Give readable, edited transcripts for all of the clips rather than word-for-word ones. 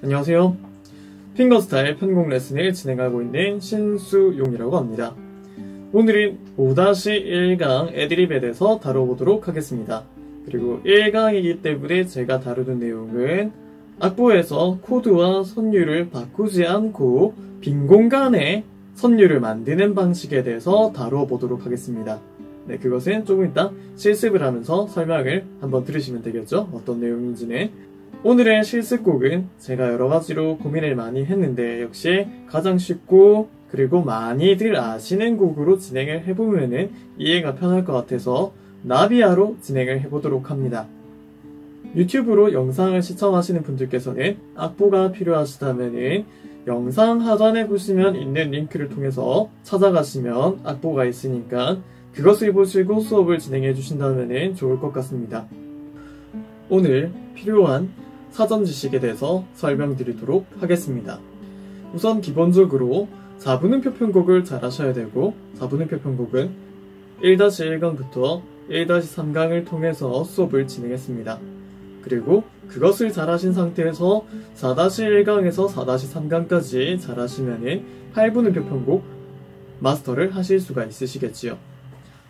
안녕하세요. 핑거스타일 편곡 레슨을 진행하고 있는 신수용이라고 합니다. 오늘은 5-1강 애드립에 대해서 다뤄보도록 하겠습니다. 그리고 1강이기 때문에 제가 다루는 내용은 악보에서 코드와 선율을 바꾸지 않고 빈 공간에 선율을 만드는 방식에 대해서 다뤄보도록 하겠습니다. 네, 그것은 조금 이따 실습을 하면서 설명을 한번 들으시면 되겠죠? 어떤 내용인지는. 오늘의 실습곡은 제가 여러가지로 고민을 많이 했는데 역시 가장 쉽고 그리고 많이들 아시는 곡으로 진행을 해보면은 이해가 편할 것 같아서 나비야로 진행을 해보도록 합니다. 유튜브로 영상을 시청하시는 분들께서는 악보가 필요하시다면은 영상 하단에 보시면 있는 링크를 통해서 찾아가시면 악보가 있으니까 그것을 보시고 수업을 진행해 주신다면 좋을 것 같습니다. 오늘 필요한 사전 지식에 대해서 설명드리도록 하겠습니다. 우선 기본적으로 4분음표 편곡을 잘 하셔야 되고 4분음표 편곡은 1-1강부터 1-3강을 통해서 수업을 진행했습니다. 그리고 그것을 잘 하신 상태에서 4-1강에서 4-3강까지 잘 하시면은 8분음표 편곡 마스터를 하실 수가 있으시겠지요.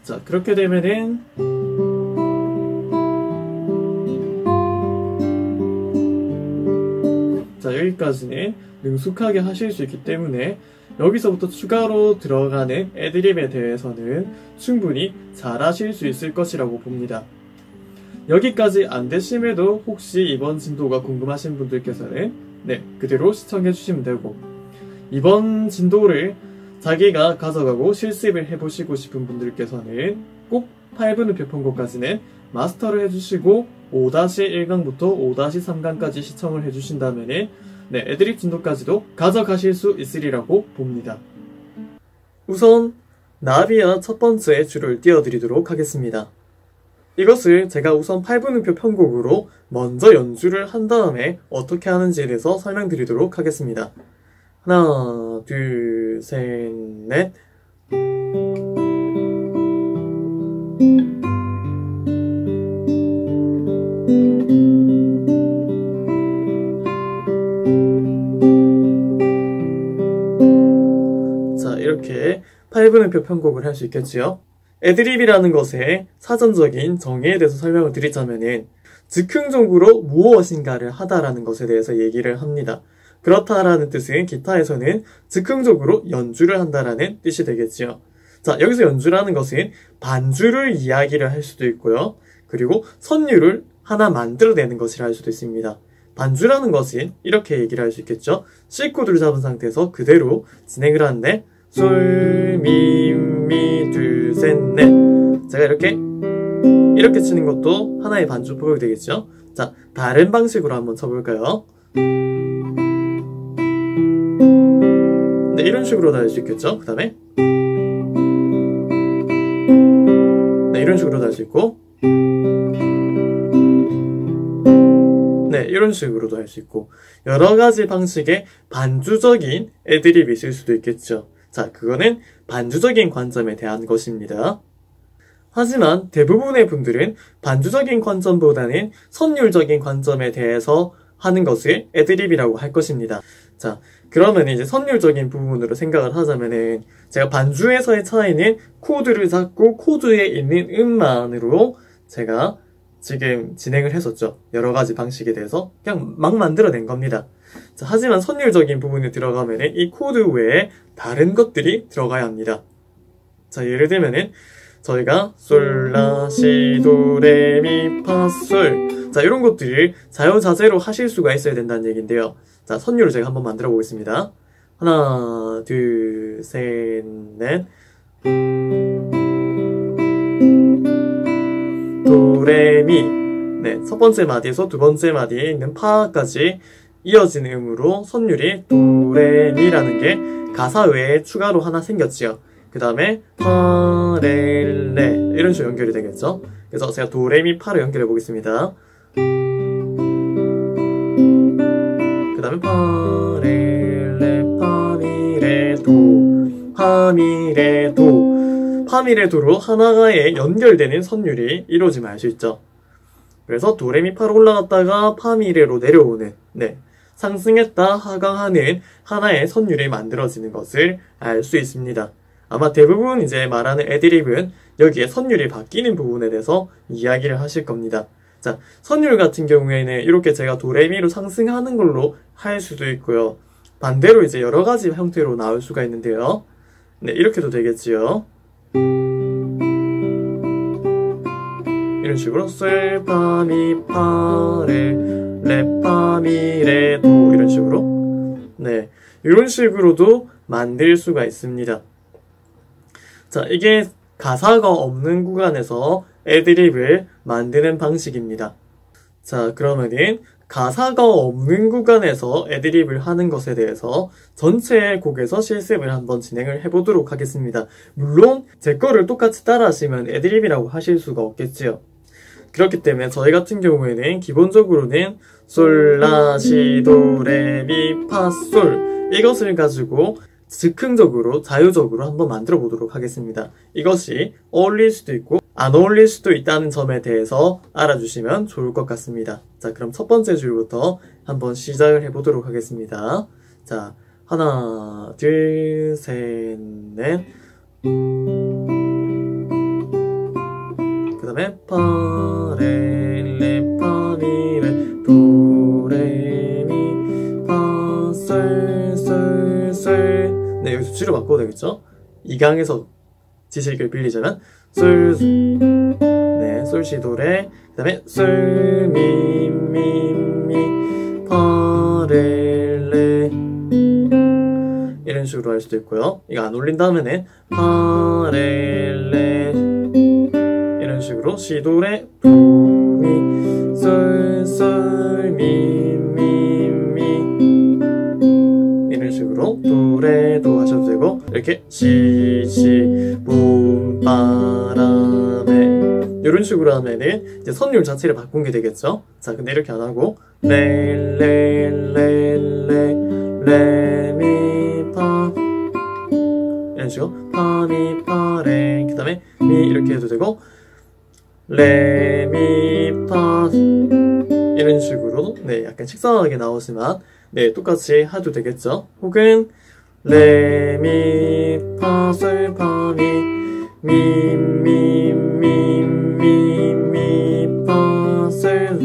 자, 그렇게 되면은 자, 여기까지는 능숙하게 하실 수 있기 때문에 여기서부터 추가로 들어가는 애드립에 대해서는 충분히 잘 하실 수 있을 것이라고 봅니다. 여기까지 안 되심에도 혹시 이번 진도가 궁금하신 분들께서는 그대로 시청해 주시면 되고, 이번 진도를 자기가 가져가고 실습을 해보시고 싶은 분들께서는 꼭 8분음표 편곡까지는 마스터를 해주시고 5-1강부터 5-3강까지 시청을 해주신다면 애드립 진도까지도 가져가실 수 있으리라고 봅니다. 우선 나비야 첫 번째 줄을 띄워드리도록 하겠습니다. 이것을 제가 우선 8분음표 편곡으로 먼저 연주를 한 다음에 어떻게 하는지에 대해서 설명드리도록 하겠습니다. 하나, 둘, 셋, 넷. 자, 이렇게 8분음표 편곡을 할 수 있겠지요. 애드립이라는 것의 사전적인 정의에 대해서 설명을 드리자면은 즉흥적으로 무엇인가를 하다라는 것에 대해서 얘기를 합니다. 그렇다라는 뜻은 기타에서는 즉흥적으로 연주를 한다라는 뜻이 되겠지요. 자, 여기서 연주라는 것은 반주를 이야기를 할 수도 있고요. 그리고 선율을 하나 만들어내는 것이라 할 수도 있습니다. 반주라는 것은 이렇게 얘기를 할 수 있겠죠. C코드를 잡은 상태에서 그대로 진행을 하는데 솔, 미, 미, 둘, 셋, 넷. 제가 이렇게 치는 것도 하나의 반주법이 되겠죠. 자, 다른 방식으로 한번 쳐볼까요? 네, 이런 식으로도 할 수 있겠죠. 그 다음에 네, 이런 식으로도 할 수 있고, 네, 이런 식으로도 할 수 있고, 여러 가지 방식의 반주적인 애드립이 있을 수도 있겠죠. 자, 그거는 반주적인 관점에 대한 것입니다. 하지만 대부분의 분들은 반주적인 관점보다는 선율적인 관점에 대해서 하는 것을 애드립이라고 할 것입니다. 자, 그러면 이제 선율적인 부분으로 생각을 하자면은 제가 반주에서의 차이는 코드를 잡고 코드에 있는 음만으로 제가 지금 진행을 했었죠. 여러 가지 방식에 대해서 그냥 막 만들어낸 겁니다. 자, 하지만 선율적인 부분에 들어가면은 이 코드 외에 다른 것들이 들어가야 합니다. 자, 예를 들면은 저희가 솔, 라, 시, 도, 레, 미, 파, 솔. 자, 이런 것들을 자유자재로 하실 수가 있어야 된다는 얘기인데요. 자, 선율을 제가 한번 만들어 보겠습니다. 하나, 둘, 셋, 넷. 도, 레, 미. 네, 첫 번째 마디에서 두 번째 마디에 있는 파까지 이어지는 음으로 선율이 도, 레, 미라는 게 가사 외에 추가로 하나 생겼지요. 그 다음에 파, 레, 레 이런 식으로 연결이 되겠죠. 그래서 제가 도, 레, 미, 파를 연결해 보겠습니다. 그 다음에 파, 레, 레, 파, 미, 레, 도, 파, 미, 레, 도. 파, 미, 레, 도로 하나에 연결되는 선율이 이루어짐을 알 수 있죠. 그래서 도레미파로 올라갔다가 파미레로 내려오는 상승했다 하강하는 하나의 선율이 만들어지는 것을 알 수 있습니다. 아마 대부분 이제 말하는 애드립은 여기에 선율이 바뀌는 부분에 대해서 이야기를 하실 겁니다. 자, 선율 같은 경우에는 이렇게 제가 도레미로 상승하는 걸로 할 수도 있고요. 반대로 이제 여러 가지 형태로 나올 수가 있는데요. 네, 이렇게도 되겠지요. 이런 식으로 솔, 파, 미, 파, 레, 파, 미, 레, 도 이런 식으로 네, 이런 식으로도 만들 수가 있습니다. 자, 이게 가사가 없는 구간에서 애드립을 만드는 방식입니다. 자, 그러면은 가사가 없는 구간에서 애드립을 하는 것에 대해서 전체 곡에서 실습을 한번 진행을 해보도록 하겠습니다. 물론 제 거를 똑같이 따라 하시면 애드립이라고 하실 수가 없겠지요. 그렇기 때문에 저희 같은 경우에는 기본적으로는 솔, 라, 시, 도, 레, 미, 파, 솔 이것을 가지고 즉흥적으로 자유적으로 한번 만들어 보도록 하겠습니다. 이것이 어울릴 수도 있고 안 어울릴 수도 있다는 점에 대해서 알아주시면 좋을 것 같습니다. 자, 그럼 첫 번째 줄부터 한번 시작을 해보도록 하겠습니다. 자, 하나, 둘, 셋, 넷. 그 다음에 파, 레, 레, 파, 미, 레, 도, 레, 미, 파, 솔, 솔, 솔. 네, 여기서 줄을 바꿔도 되겠죠? 2강에서 지식을 빌리자면 솔, 네, 솔, 시, 도, 레. 그 다음에 솔, 미, 미, 미, 파, 레, 레. 이런 식으로 할 수도 있고요. 이거 안 올린 다음에는 파, 레, 레. 이런 식으로 시, 도, 레, 도, 미, 솔, 솔, 미, 미, 미. 이런 식으로 도, 레, 도 하셔도 되고 이렇게 시, 시, 봄, 바람에 이런 식으로 하면은 이제 선율 자체를 바꾼 게 되겠죠. 자, 근데 이렇게 안 하고 레, 레, 레, 레, 레, 미, 파 이런 식으로 파, 미, 파, 레 그 다음에 미 이렇게 해도 되고 레, 미, 파 이런 식으로 네, 약간 식상하게 나오지만 네, 똑같이 해도 되겠죠. 혹은 레, 미, 파, 솔, 파, 미, 미, 미, 미, 미, 미, 파, 솔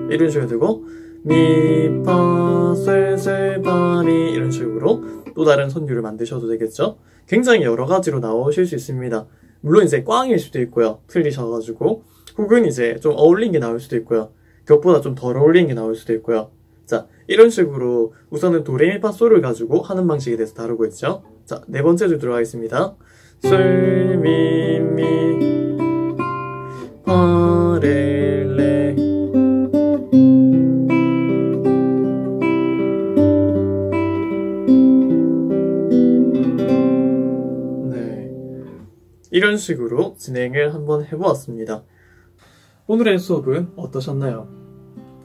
이런 식으로 되고 미, 파, 솔, 솔, 파, 미 이런 식으로 또 다른 선율을 만드셔도 되겠죠. 굉장히 여러 가지로 나오실 수 있습니다. 물론 이제 꽝일 수도 있고요. 틀리셔가지고 혹은 이제 좀 어울린 게 나올 수도 있고요. 그것보다 좀 덜 어울린 게 나올 수도 있고요. 자, 이런 식으로 우선은 도레미파솔을 가지고 하는 방식에 대해서 다루고 있죠. 자, 네 번째 줄 들어가겠습니다. 솔, 미, 미, 파, 레, 레. 네, 이런 식으로 진행을 한번 해보았습니다. 오늘의 수업은 어떠셨나요?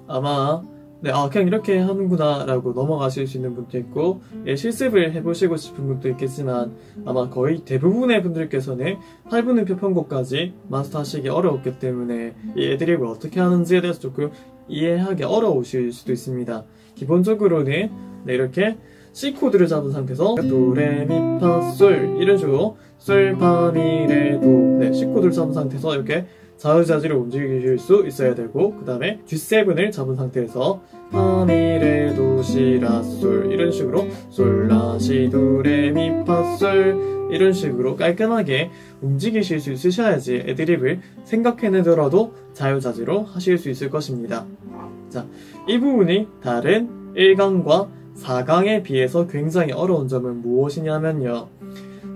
아마 네, 그냥 이렇게 하는구나 라고 넘어가실 수 있는 분도 있고 예, 실습을 해보시고 싶은 분도 있겠지만 아마 거의 대부분의 분들께서는 8분음표 편곡까지 마스터하시기 어려웠기 때문에 이 애드립을 어떻게 하는지에 대해서 조금 이해하기 어려우실 수도 있습니다. 기본적으로는 네, 이렇게 C 코드를 잡은 상태에서 도, 레, 미, 파, 솔 이런 식으로 솔, 파, 미, 레, 도 네, C 코드를 잡은 상태에서 이렇게 자유자재로 움직이실 수 있어야 되고 그 다음에 G7을 잡은 상태에서 파, 미, 레, 도, 시, 라, 솔 이런 식으로 솔, 라, 시, 도, 레, 미, 파, 솔 이런 식으로 깔끔하게 움직이실 수 있으셔야지 애드립을 생각해내더라도 자유자재로 하실 수 있을 것입니다. 자, 이 부분이 다른 1강과 4강에 비해서 굉장히 어려운 점은 무엇이냐면요.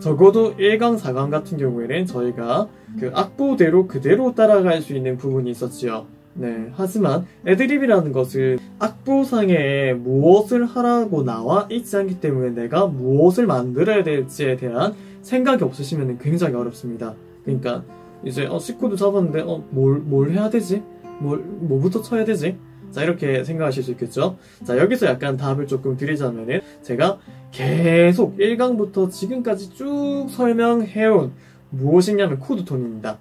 적어도 1강, 4강 같은 경우에는 저희가 그 악보대로 그대로 따라갈 수 있는 부분이 있었지요. 네, 하지만 애드립이라는 것은 악보상에 무엇을 하라고 나와 있지 않기 때문에 내가 무엇을 만들어야 될지에 대한 생각이 없으시면 굉장히 어렵습니다. 그러니까 이제 C코드 잡았는데 뭘 해야 되지? 뭐부터 쳐야 되지? 자, 이렇게 생각하실 수 있겠죠? 자, 여기서 약간 답을 조금 드리자면은 제가 계속 1강부터 지금까지 쭉 설명해온 무엇이냐면 코드톤입니다.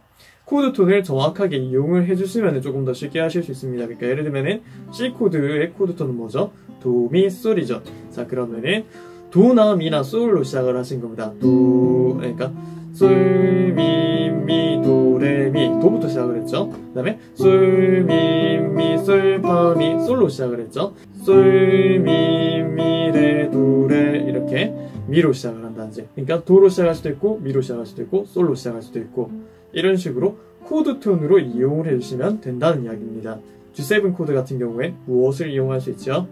코드톤을 정확하게 이용을 해주시면 조금 더 쉽게 하실 수 있습니다. 그러니까 예를 들면은 C 코드의 코드톤은 뭐죠? 도, 미, 솔이죠. 자, 그러면은 도나 미나 솔로 시작을 하신 겁니다. 도, 그러니까 솔, 미, 미, 도, 레, 미. 도부터 시작을 했죠. 그 다음에 솔, 미, 미, 솔, 파, 미. 솔로 시작을 했죠. 솔, 미, 미, 레, 도, 레. 이렇게 미로 시작을 한다든지. 그러니까 도로 시작할 수도 있고, 미로 시작할 수도 있고, 솔로 시작할 수도 있고. 이런 식으로 코드톤으로 이용을 해주시면 된다는 이야기입니다. G7 코드 같은 경우엔 무엇을 이용할 수 있죠?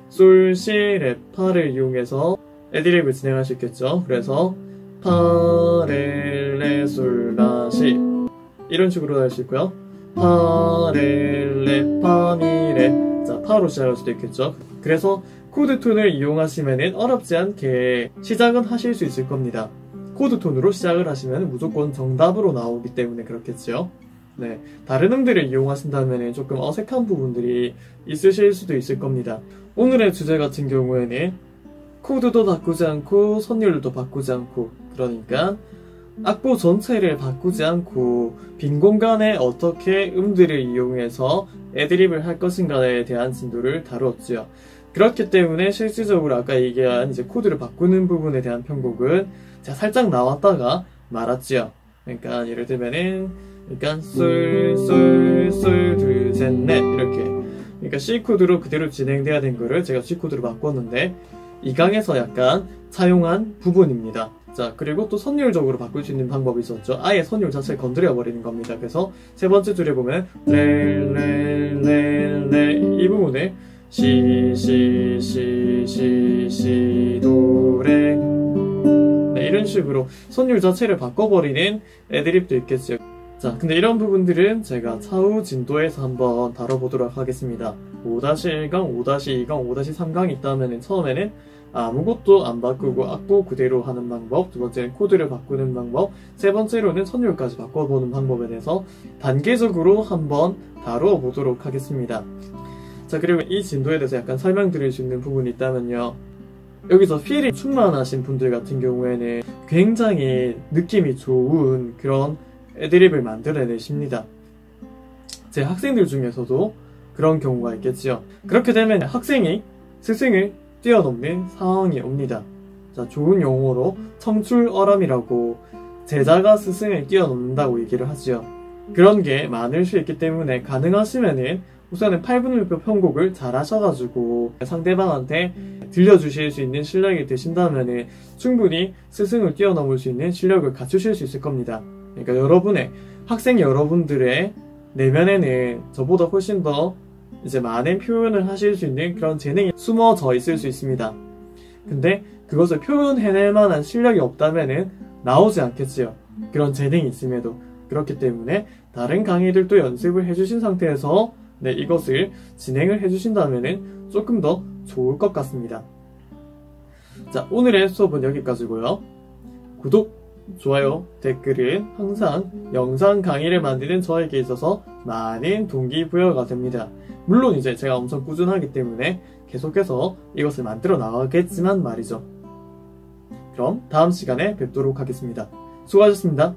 솔, 시, 레, 파를 이용해서 애드립을 진행할 수 있겠죠. 그래서 파, 레, 레, 솔, 라, 시 이런 식으로 할 수 있고요. 파, 레, 레, 파, 미, 레. 자, 파로 시작할 수도 있겠죠. 그래서 코드톤을 이용하시면 어렵지 않게 시작은 하실 수 있을 겁니다. 코드톤으로 시작을 하시면 무조건 정답으로 나오기 때문에 그렇겠죠. 네, 다른 음들을 이용하신다면 조금 어색한 부분들이 있으실 수도 있을 겁니다. 오늘의 주제 같은 경우에는 코드도 바꾸지 않고 선율도 바꾸지 않고, 그러니까 악보 전체를 바꾸지 않고 빈 공간에 어떻게 음들을 이용해서 애드립을 할 것인가에 대한 진도를 다루었지요. 그렇기 때문에 실질적으로 아까 얘기한 이제 코드를 바꾸는 부분에 대한 편곡은 제가 살짝 나왔다가 말았지요. 그러니까 예를 들면은 솔, 솔, 솔, 둘, 셋, 넷 이렇게. 그러니까 C 코드로 그대로 진행돼야 된 거를 제가 C 코드로 바꿨는데 이 강에서 약간 차용한 부분입니다. 자, 그리고 또 선율적으로 바꿀 수 있는 방법이 있었죠. 아예 선율 자체를 건드려 버리는 겁니다. 그래서 세 번째 줄에 보면 레, 레, 레, 레 이 부분을 시, 시, 시, 시, 시, 도, 레. 네, 이런 식으로 선율 자체를 바꿔버리는 애드립도 있겠죠. 자, 근데 이런 부분들은 제가 차후 진도에서 한번 다뤄보도록 하겠습니다. 5-1강, 5-2강, 5-3강이 있다면 처음에는 아무것도 안 바꾸고 악보 그대로 하는 방법, 두 번째는 코드를 바꾸는 방법, 세 번째로는 선율까지 바꿔보는 방법에 대해서 단계적으로 한번 다루어 보도록 하겠습니다. 자, 그리고 이 진도에 대해서 약간 설명드릴 수 있는 부분이 있다면요. 여기서 필이 충만하신 분들 같은 경우에는 굉장히 느낌이 좋은 그런 애드립을 만들어내십니다. 제 학생들 중에서도 그런 경우가 있겠지요. 그렇게 되면 학생이 스승을 뛰어넘는 상황이 옵니다. 자, 좋은 용어로 청출어람이라고 제자가 스승을 뛰어넘는다고 얘기를 하지요. 그런 게 많을 수 있기 때문에 가능하시면은 우선은 8분의 1표 편곡을 잘 하셔가지고 상대방한테 들려주실 수 있는 실력이 되신다면은 충분히 스승을 뛰어넘을 수 있는 실력을 갖추실 수 있을 겁니다. 그러니까 여러분의 학생 여러분들의 내면에는 저보다 훨씬 더 이제 많은 표현을 하실 수 있는 그런 재능이 숨어져 있을 수 있습니다. 근데 그것을 표현해낼 만한 실력이 없다면은 나오지 않겠지요. 그런 재능이 있음에도. 그렇기 때문에 다른 강의들도 연습을 해주신 상태에서 네, 이것을 진행을 해주신다면은 조금 더 좋을 것 같습니다. 자, 오늘의 수업은 여기까지고요. 구독, 좋아요, 댓글은 항상 영상 강의를 만드는 저에게 있어서 많은 동기부여가 됩니다. 물론 이제 제가 엄청 꾸준하기 때문에 계속해서 이것을 만들어 나가겠지만 말이죠. 그럼 다음 시간에 뵙도록 하겠습니다. 수고하셨습니다.